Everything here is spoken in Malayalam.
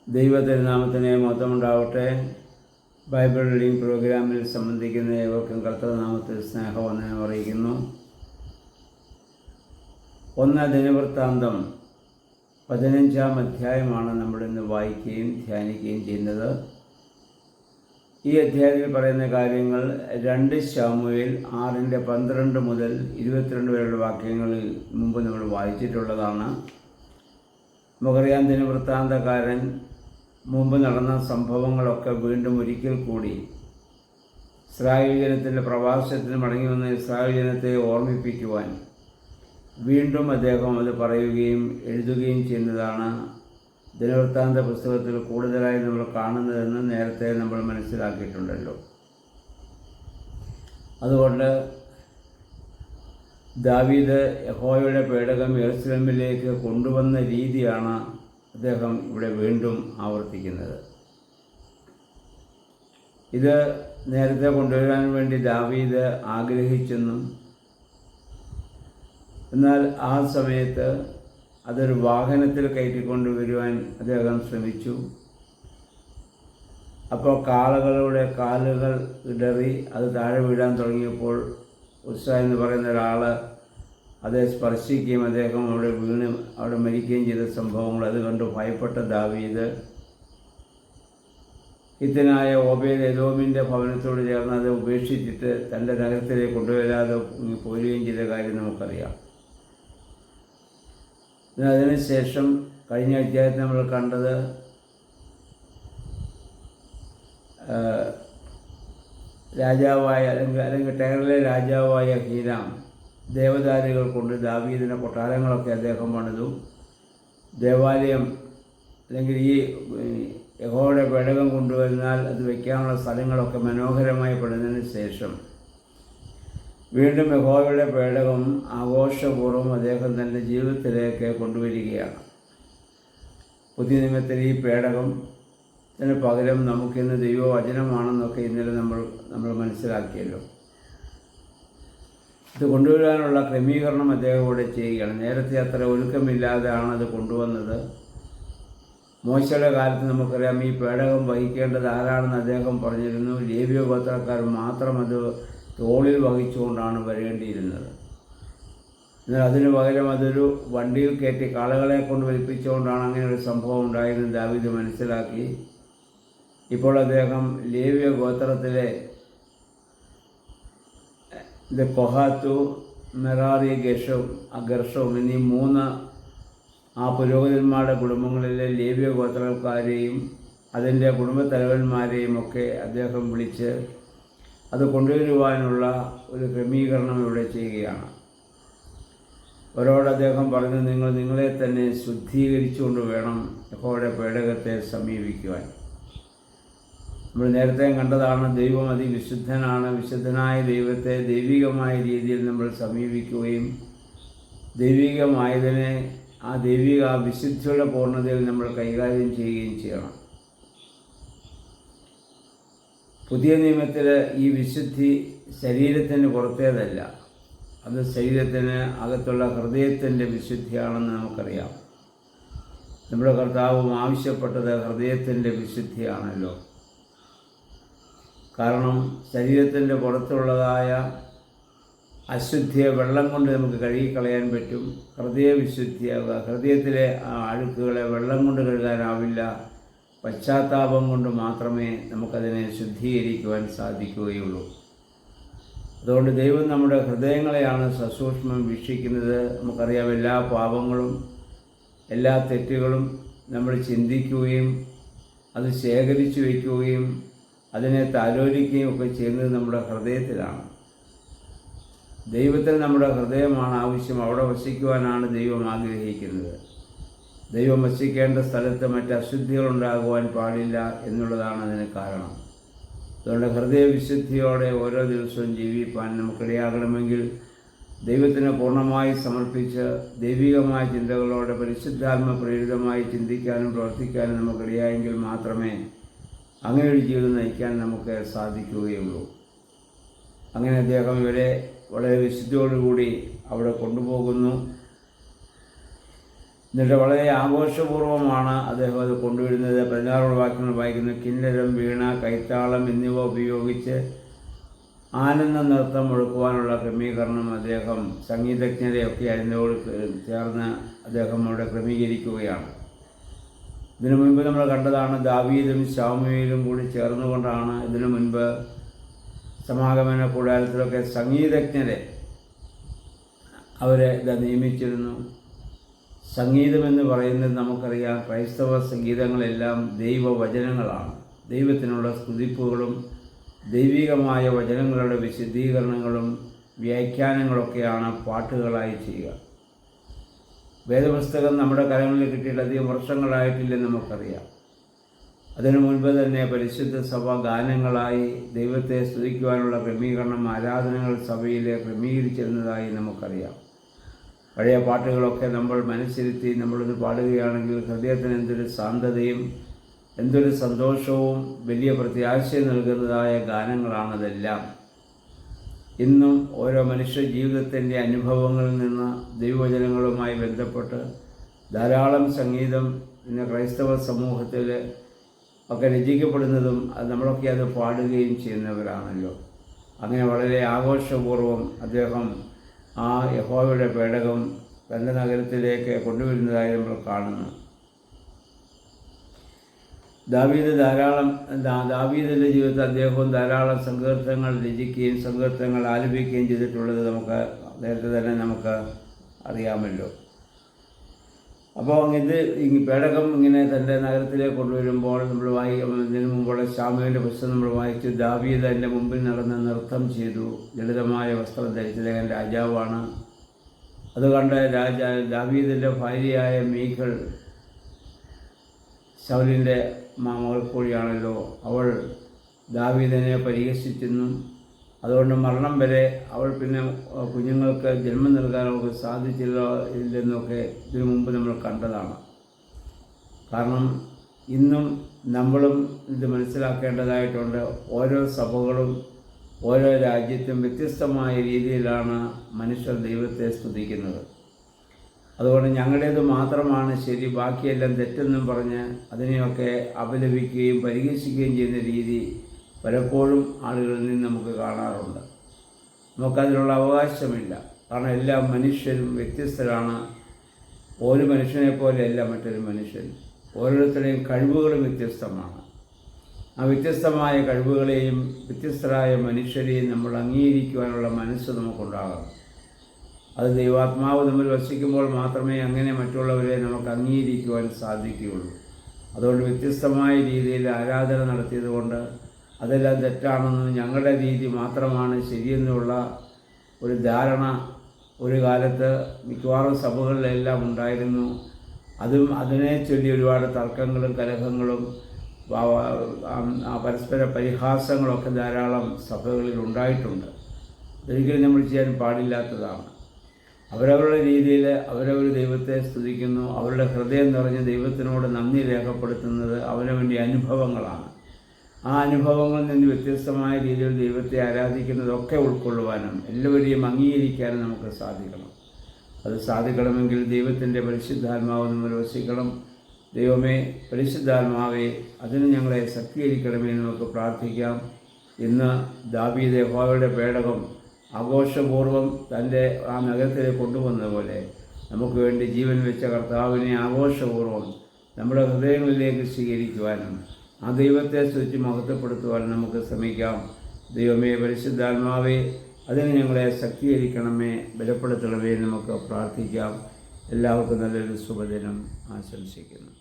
ദൈവത്തിരുനാമത്തിന് മഹത്വമുണ്ടാവട്ടെ. ബൈബിൾ റീഡിംഗ് പ്രോഗ്രാമിൽ സംബന്ധിക്കുന്ന ഏവർക്കും കർത്തൃനാമത്തിൽ സ്നേഹവന്ദനം അറിയിക്കുന്നു. 1 ദിനവൃത്താന്തം 15-ാം അധ്യായമാണ് നമ്മളിന്ന് വായിക്കുകയും ധ്യാനിക്കുകയും ചെയ്യുന്നത്. ഈ അധ്യായത്തിൽ പറയുന്ന കാര്യങ്ങൾ 2 ശമൂവേൽ 6:12 മുതൽ 22 വരെയുള്ള വാക്യങ്ങളിൽ മുമ്പ് നമ്മൾ വായിച്ചിട്ടുള്ളതാണ്. നമുക്കറിയാം, ദിനവൃത്താന്തക്കാരൻ മുമ്പ് നടന്ന സംഭവങ്ങളൊക്കെ വീണ്ടും ഒരിക്കൽ കൂടി ഇസ്രായേൽ ജനത്തിൻ്റെ പ്രവാസത്തിന് മടങ്ങി വന്ന ഇസ്രായേൽ ജനത്തെ ഓർമ്മിപ്പിക്കുവാൻ വീണ്ടും അദ്ദേഹം അത് പറയുകയും എഴുതുകയും ചെയ്യുന്നതാണ് ദിനവൃത്താന്ത പുസ്തകത്തിൽ കൂടുതലായി നമ്മൾ കാണുന്നതെന്ന് നേരത്തെ നമ്മൾ മനസ്സിലാക്കിയിട്ടുണ്ടല്ലോ. അതുകൊണ്ട് ദാവീദ് യഹോവയുടെ പേടകം യെരൂശലേമിലേക്ക് കൊണ്ടുവന്ന രീതിയാണ് അദ്ദേഹം ഇവിടെ വീണ്ടും ആവർത്തിക്കുന്നത്. ഇത് നേരത്തെ കൊണ്ടുവരാൻ വേണ്ടി ദാവീദ് ആഗ്രഹിച്ചെന്നും എന്നാൽ ആ സമയത്ത് അതൊരു വാഹനത്തിൽ കയറ്റിക്കൊണ്ടുവരുവാൻ അദ്ദേഹം ശ്രമിച്ചു. അപ്പോൾ കാളകളുടെ കാലുകൾ ഇടറി അത് താഴെ വീഴാൻ തുടങ്ങിയപ്പോൾ ഉസ്സ എന്ന് പറയുന്ന ഒരാൾ അതേ സ്പർശിക്കുകയും അദ്ദേഹം അവിടെ മരിക്കുകയും ചെയ്ത സംഭവങ്ങൾ അത് കണ്ട് ഭയപ്പെട്ട ദാവീദ് ഹിത്തനായ ഓബേദ് എദോമിൻ്റെ ഭവനത്തോട് ചേർന്ന് അത് ഉപേക്ഷിച്ചിട്ട് തൻ്റെ നഗരത്തിലേക്ക് കൊണ്ടുവരാതെ പോരുകയും ചെയ്ത കാര്യം നമുക്കറിയാം. അതിനുശേഷം കഴിഞ്ഞ അധ്യായത്തിൽ നമ്മൾ കണ്ടത് രാജാവായ അല്ലെങ്കിൽ ടയറിലെ രാജാവായ ഹീരാം ദേവദാരുകൾ കൊണ്ട് ദാവീദിൻ്റെ കൊട്ടാരങ്ങളൊക്കെ അദ്ദേഹം പണിതു. ദേവാലയം അല്ലെങ്കിൽ ഈ യഹോവയുടെ പേടകം കൊണ്ടുവന്നാൽ അത് വയ്ക്കാനുള്ള സ്ഥലങ്ങളൊക്കെ മനോഹരമായി പണിതതിന് ശേഷം വീണ്ടും യഹോവയുടെ പേടകം ആഘോഷപൂർവ്വം അദ്ദേഹം തൻ്റെ ജീവിതത്തിലേക്ക് കൊണ്ടുവരികയാണ്. പുതിയ നിയമത്തിൽ ഈ പേടകം അതിന് പകരം നമുക്കിന്ന് ദൈവവചനമാണെന്നൊക്കെ ഇന്നലെ നമ്മൾ മനസ്സിലാക്കിയല്ലോ. ഇത് കൊണ്ടുവരാനുള്ള ക്രമീകരണം അദ്ദേഹം ഇവിടെ ചെയ്യുകയാണ്. നേരത്തെ അത്ര ഒരുക്കമില്ലാതെയാണ് അത് കൊണ്ടുവന്നത്. മോശയുടെ കാലത്ത് നമുക്കറിയാം ഈ പേടകം വഹിക്കേണ്ടത് ആരാണെന്ന് അദ്ദേഹം പറഞ്ഞിരുന്നു. ലേവ്യ ഗോത്രക്കാർ മാത്രം അത് തോളിൽ വഹിച്ചുകൊണ്ടാണ് വരേണ്ടിയിരുന്നത്. എന്നാൽ അതിനു പകരം അതൊരു വണ്ടിയിൽ കയറ്റി കാളകളെ കൊണ്ട് വലിപ്പിച്ചുകൊണ്ടാണ് അങ്ങനെ ഒരു സംഭവം ഉണ്ടായെന്ന് ദാവീദ് മനസ്സിലാക്കി. ഇപ്പോൾ അദ്ദേഹം ലേവ്യ ഗോത്രത്തിലെ കൊഹാത്തു, മെറാറി, ഗർഷവും എന്നീ 3 ആ പുരോഹിതന്മാരുടെ കുടുംബങ്ങളിലെ ലേവ്യ ഗോത്രക്കാരെയും അതിൻ്റെ കുടുംബത്തലവന്മാരെയും ഒക്കെ അദ്ദേഹം വിളിച്ച് അത് കൊണ്ടുവരുവാനുള്ള ഒരു ക്രമീകരണം ഇവിടെ ചെയ്യുകയാണ്. അവരോട് അദ്ദേഹം പറഞ്ഞു, നിങ്ങളെ തന്നെ ശുദ്ധീകരിച്ചുകൊണ്ട് വേണം യഹോവയുടെ പേടകത്തെ സമീപിക്കുവാൻ. നമ്മൾ നേരത്തെ കണ്ടതാണ്, ദൈവം അതിവിശുദ്ധനാണ്. വിശുദ്ധനായ ദൈവത്തെ ദൈവികമായ രീതിയിൽ നമ്മൾ സമീപിക്കുകയും ദൈവികമായതിനെ ആ ദൈവിക വിശുദ്ധിയുടെ പൂർണ്ണതയിൽ നമ്മൾ കൈകാര്യം ചെയ്യുകയും ചെയ്യണം. പുതിയ നിയമത്തിൽ ഈ വിശുദ്ധി ശരീരത്തിന് പുറത്തേതല്ല, അത് ശരീരത്തിന് അകത്തുള്ള ഹൃദയത്തിൻ്റെ വിശുദ്ധിയാണെന്ന് നമുക്കറിയാം. നമ്മുടെ കർത്താവും ആവശ്യപ്പെട്ടത് ഹൃദയത്തിൻ്റെ വിശുദ്ധിയാണല്ലോ. കാരണം ശരീരത്തിൻ്റെ പുറത്തുള്ളതായ അശുദ്ധിയെ വെള്ളം കൊണ്ട് നമുക്ക് കഴുകിക്കളയാൻ പറ്റും. ഹൃദയവിശുദ്ധിയാവുക, ഹൃദയത്തിലെ അഴുക്കുകളെ വെള്ളം കൊണ്ട് കഴുകാനാവില്ല. പശ്ചാത്താപം കൊണ്ട് മാത്രമേ നമുക്കതിനെ ശുദ്ധീകരിക്കുവാൻ സാധിക്കുകയുള്ളൂ. അതുകൊണ്ട് ദൈവം നമ്മുടെ ഹൃദയങ്ങളെയാണ് സസൂക്ഷ്മം വീക്ഷിക്കുന്നത്. നമുക്കറിയാം, എല്ലാ പാപങ്ങളും എല്ലാ തെറ്റുകളും നമ്മൾ ചിന്തിക്കുകയും അത് ശേഖരിച്ചു വയ്ക്കുകയും അതിനെ താലോലിക്കുകയും ഒക്കെ ചെയ്യുന്നത് നമ്മുടെ ഹൃദയത്തിലാണ്. ദൈവത്തിന് നമ്മുടെ ഹൃദയമാണ് ആവശ്യം. അവിടെ വസിക്കുവാനാണ് ദൈവം ആഗ്രഹിക്കുന്നത്. ദൈവം വസിക്കേണ്ട സ്ഥലത്ത് മറ്റ് അശുദ്ധികളുണ്ടാകുവാൻ പാടില്ല എന്നുള്ളതാണ് അതിന് കാരണം. അതുകൊണ്ട് ഹൃദയവിശുദ്ധിയോടെ ഓരോ ദിവസവും ജീവിപ്പാൻ നമുക്കിടയാകണമെങ്കിൽ ദൈവത്തിന് പൂർണ്ണമായി സമർപ്പിച്ച് ദൈവികമായ ചിന്തകളോടെ പരിശുദ്ധാത്മ പ്രേരിതമായി ചിന്തിക്കാനും പ്രവർത്തിക്കാനും നമുക്കിടയായെങ്കിൽ മാത്രമേ അങ്ങനെ ഒരു ജീവിതം നയിക്കാൻ നമുക്ക് സാധിക്കുകയുള്ളൂ. അങ്ങനെ അദ്ദേഹം ഇവരെ വളരെ വിശുദ്ധിയോടുകൂടി അവിടെ കൊണ്ടുപോകുന്നു. എന്നിട്ട് വളരെ ആഘോഷപൂർവ്വമാണ് അദ്ദേഹം അത് കൊണ്ടുവരുന്നത്. 16 വാക്യങ്ങൾ വായിക്കുന്നു. കിന്നരം, വീണ, കൈത്താളം എന്നിവ ഉപയോഗിച്ച് ആനന്ദ നൃത്തം മുഴക്കുവാനുള്ള ക്രമീകരണം അദ്ദേഹം സംഗീതജ്ഞരെയൊക്കെ അതിനോട് ചേർന്ന് അദ്ദേഹം അവിടെ ക്രമീകരിക്കുകയാണ്. ഇതിനു മുൻപ് നമ്മൾ കണ്ടതാണ്, ദാവീദും ശമൂവേലും കൂടി ചേർന്നുകൊണ്ടാണ് ഇതിനു മുൻപ് സമാഗമന കൂടാരത്തിലൊക്കെ സംഗീതജ്ഞരെ അവരെ നിയമിച്ചിരുന്നു. സംഗീതമെന്ന് പറയുന്നത് നമുക്കറിയാം, ക്രൈസ്തവ സംഗീതങ്ങളെല്ലാം ദൈവവചനങ്ങളാണ്. ദൈവത്തിനുള്ള സ്തുതിപ്പുകളും ദൈവികമായ വചനങ്ങളുടെ വിശദീകരണങ്ങളും വ്യാഖ്യാനങ്ങളൊക്കെയാണ് പാട്ടുകളായി ചെയ്യുക. വേദപുസ്തകം നമ്മുടെ കരങ്ങളിൽ കിട്ടിയിട്ട് അധികം വർഷങ്ങളായിട്ടില്ലെന്ന് നമുക്കറിയാം. അതിനു മുൻപ് തന്നെ പരിശുദ്ധ സഭ ഗാനങ്ങളായി ദൈവത്തെ സ്തുതിക്കുവാനുള്ള ക്രമീകരണം ആരാധനകൾ സഭയിൽ ക്രമീകരിച്ചിരുന്നതായി നമുക്കറിയാം. പഴയ പാട്ടുകളൊക്കെ നമ്മൾ മനസ്സിരുത്തി നമ്മളിത് പാടുകയാണെങ്കിൽ ഹൃദയത്തിന് എന്തൊരു ശാന്തതയും എന്തൊരു സന്തോഷവും വലിയ പ്രത്യാശയും നൽകുന്നതായ ഗാനങ്ങളാണതെല്ലാം. ഇന്നും ഓരോ മനുഷ്യ ജീവിതത്തിൻ്റെ അനുഭവങ്ങളിൽ നിന്ന് ദൈവവചനങ്ങളുമായി ബന്ധപ്പെട്ട് ധാരാളം സംഗീതം ഇന്ന് ക്രൈസ്തവ സമൂഹത്തിൽ ഒക്കെ രചിക്കപ്പെടുന്നതും നമ്മളൊക്കെ അത് പാടുകയും ചെയ്യുന്നവരാണല്ലോ. അങ്ങനെ വളരെ ആഘോഷപൂർവ്വം അദ്ദേഹം ആ യഹോവയുടെ പേടകം തൻ്റെ നഗരത്തിലേക്ക് കൊണ്ടുവരുന്നതായി നമ്മൾ കാണുന്നു. ദാവീദിൻ്റെ ജീവിതത്തിൽ അദ്ദേഹവും ധാരാളം സങ്കീർത്തനങ്ങൾ രചിക്കുകയും സങ്കീർത്തനങ്ങൾ ആലപിക്കുകയും ചെയ്തിട്ടുള്ളത് നമുക്ക് നേരത്തെ തന്നെ നമുക്ക് അറിയാമല്ലോ. അപ്പോൾ ഇത് പേടകം ഇങ്ങനെ തൻ്റെ നഗരത്തിലേക്ക് കൊണ്ടുവരുമ്പോൾ നമ്മൾ ഇതിനു മുമ്പുള്ള ശമൂവേലിൻ്റെ പുസ്തകം നമ്മൾ വായിച്ചു. ദാവീദ് അതിൻ്റെ മുമ്പിൽ നടന്ന് നൃത്തം ചെയ്തു. ലളിതമായ വസ്ത്രം ധരിച്ചദ്ദേഹം രാജാവാണ്. അതുകൊണ്ട് ദാവീദിൻ്റെ ഭാര്യയായ മീഖൾ ശൗലിൻ്റെ മകൾ കൂടിയാണല്ലോ. അവൾ ദാവീദിനെ പരിഹസിച്ചെന്നും അതുകൊണ്ട് മരണം വരെ അവൾ പിന്നെ കുഞ്ഞുങ്ങൾക്ക് ജന്മം നൽകാൻ അവൾക്ക് ഇല്ലെന്നൊക്കെ ഇതിനു മുമ്പ് നമ്മൾ കണ്ടതാണ്. കാരണം ഇന്നും നമ്മളും ഇത് മനസ്സിലാക്കേണ്ടതായിട്ടുണ്ട്. ഓരോ സഭകളും ഓരോ രാജ്യത്തും വ്യത്യസ്തമായ രീതിയിലാണ് മനുഷ്യർ ദൈവത്തെ സ്തുതിക്കുന്നത്. അതുകൊണ്ട് ഞങ്ങളുടേത് മാത്രമാണ് ശരി, ബാക്കിയെല്ലാം തെറ്റെന്നും പറഞ്ഞ് അതിനെയൊക്കെ അപലപിക്കുകയും പരിഹസിക്കുകയും ചെയ്യുന്ന രീതി പലപ്പോഴും ആളുകളിൽ നിന്ന് നമുക്ക് കാണാറുണ്ട്. നമുക്കതിനുള്ള അവകാശമില്ല. കാരണം എല്ലാ മനുഷ്യരും വ്യത്യസ്തരാണ്. ഒരു മനുഷ്യനെ പോലെയല്ല മറ്റൊരു മനുഷ്യൻ. ഓരോരുത്തരുടെയും കഴിവുകളും വ്യത്യസ്തമാണ്. ആ വ്യത്യസ്തമായ കഴിവുകളെയും വ്യത്യസ്തരായ മനുഷ്യരെയും നമ്മൾ അംഗീകരിക്കുവാനുള്ള മനസ്സ് നമുക്കുണ്ടാകണം. അത് ദൈവാത്മാവ് നമ്മൾ വസിക്കുമ്പോൾ മാത്രമേ അങ്ങനെ മറ്റുള്ളവരെ നമുക്ക് അംഗീകരിക്കുവാൻ സാധിക്കുകയുള്ളൂ. അതുകൊണ്ട് വ്യത്യസ്തമായ രീതിയിൽ ആരാധന നടത്തിയതുകൊണ്ട് അതെല്ലാം തെറ്റാണെന്നും ഞങ്ങളുടെ രീതി മാത്രമാണ് ശരിയെന്നുള്ള ഒരു ധാരണ ഒരു കാലത്ത് മിക്കവാറും സഭകളിലെല്ലാം ഉണ്ടായിരുന്നു. അതിനെ ചൊല്ലി ഒരുപാട് തർക്കങ്ങളും കലഹങ്ങളും പരസ്പര പരിഹാസങ്ങളൊക്കെ ധാരാളം സഭകളിൽ ഉണ്ടായിട്ടുണ്ട്. ഒരിക്കലും നമ്മൾ ചെയ്യാൻ പാടില്ലാത്തതാണ്. അവരവരുടെ രീതിയിൽ അവരവർ ദൈവത്തെ സ്തുതിക്കുന്നു. അവരുടെ ഹൃദയം നിറഞ്ഞ് ദൈവത്തിനോട് നന്ദി രേഖപ്പെടുത്തുന്നത് അവനവൻ്റെ അനുഭവങ്ങളാണ്. ആ അനുഭവങ്ങളിൽ നിന്ന് വ്യത്യസ്തമായ രീതിയിൽ ദൈവത്തെ ആരാധിക്കുന്നതൊക്കെ ഉൾക്കൊള്ളുവാനും എല്ലാവരെയും അംഗീകരിക്കാനും നമുക്ക് സാധിക്കണം. അത് സാധിക്കണമെങ്കിൽ ദൈവത്തിൻ്റെ പരിശുദ്ധാത്മാവ് നമ്മൾ വസിക്കണം. ദൈവമേ, പരിശുദ്ധാത്മാവേ, അതിന് ഞങ്ങളെ ശക്തീകരിക്കണമേ എന്ന് നമുക്ക് പ്രാർത്ഥിക്കാം. ഇന്ന് ദാവീദ് യഹോവയുടെ പേടകം ആഘോഷപൂർവ്വം തൻ്റെ ആ നഗരത്തിലേക്ക് കൊണ്ടുവന്നതുപോലെ നമുക്ക് വേണ്ടി ജീവൻ വെച്ച കർത്താവിനെ ആഘോഷപൂർവ്വം നമ്മുടെ ഹൃദയങ്ങളിലേക്ക് സ്വീകരിക്കുവാനും ആ ദൈവത്തെ സ്തുതിച്ച് മഹത്വപ്പെടുത്തുവാനും നമുക്ക് ശ്രമിക്കാം. ദൈവമേ, പരിശുദ്ധാത്മാവേ, അതിന് ഞങ്ങളെ ശക്തീകരിക്കണമേ, ബലപ്പെടുത്തണമേ നമുക്ക് പ്രാർത്ഥിക്കാം. എല്ലാവർക്കും നല്ലൊരു ശുഭദിനം ആശംസിക്കുന്നു.